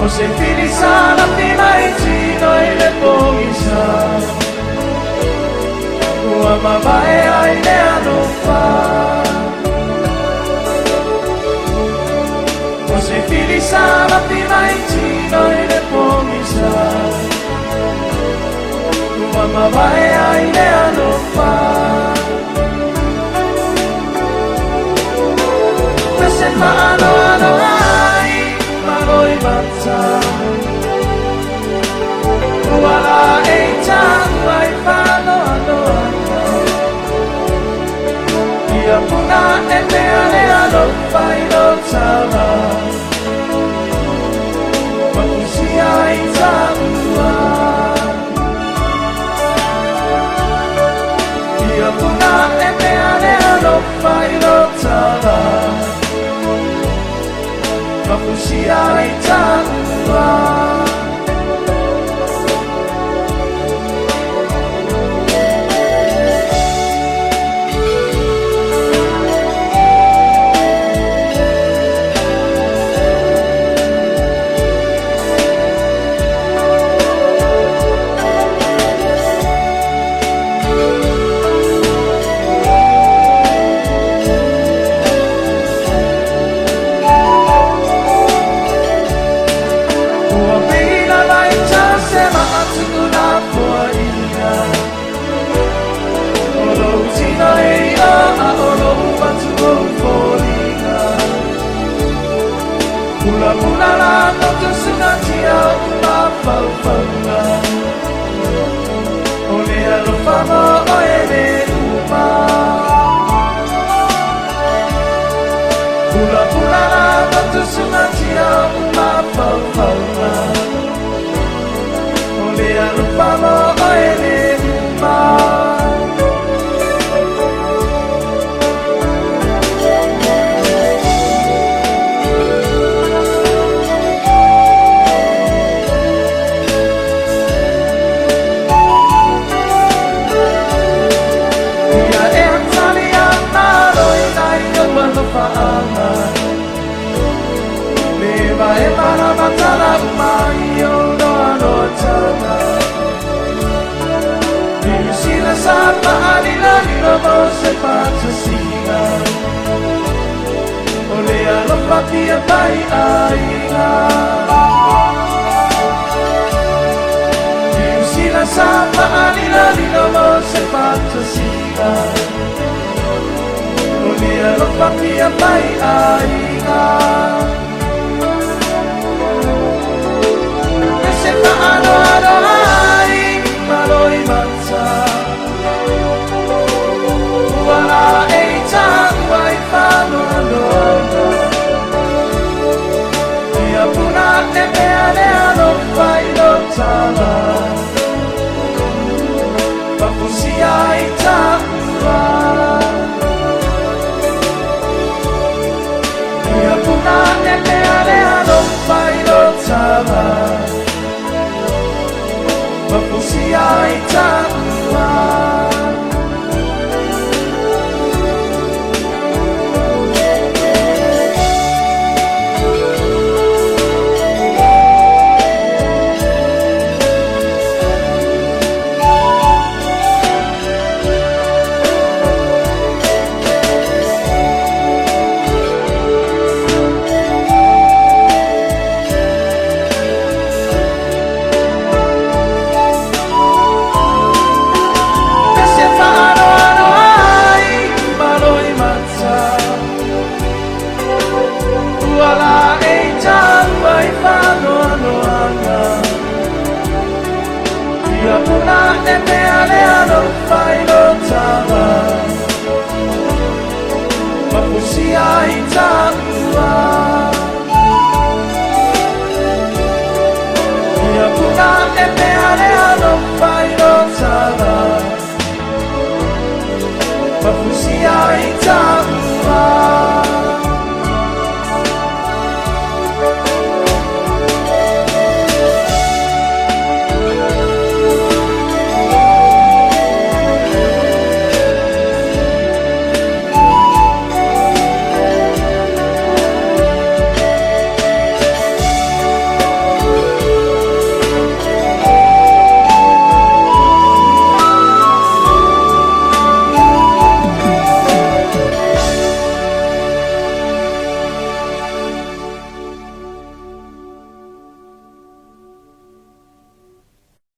O se fili sana pinai tino ile pongisa Ua mamae ai ne anufa O se fili sana pinai tino ile pongisa Ua mamae ai ne anufa Pese maano ano ai Maloi mata Wala e tangu ai whano ano ano Ia puna e mea ne alo whai no tawa Makusia i tangua Ia puna e mea ne alo whai no tawa Makusia i tangua Pula la no te sunatia uma faufanga Ole alo famo o ele uma Pula la no te sunatia uma faufanga Ole alo famo o ele uma Leva e para matala umai o no anotana Visila sapa alila lilo mo se fantasia Olea lo papia pai ainga Visila sapa alila lilo mo se fantasia Olea lo papia pai ainga Ano ano ai maloi mata Wala e tangu ai whano ano ano Ia puna e mea ne ano whai no tala Papusia i tangua Ia puna e mea ne ano whai no tala Mapusia i tangua E mea le ano whai no tawa Mapusia i tangua Ia puna e mea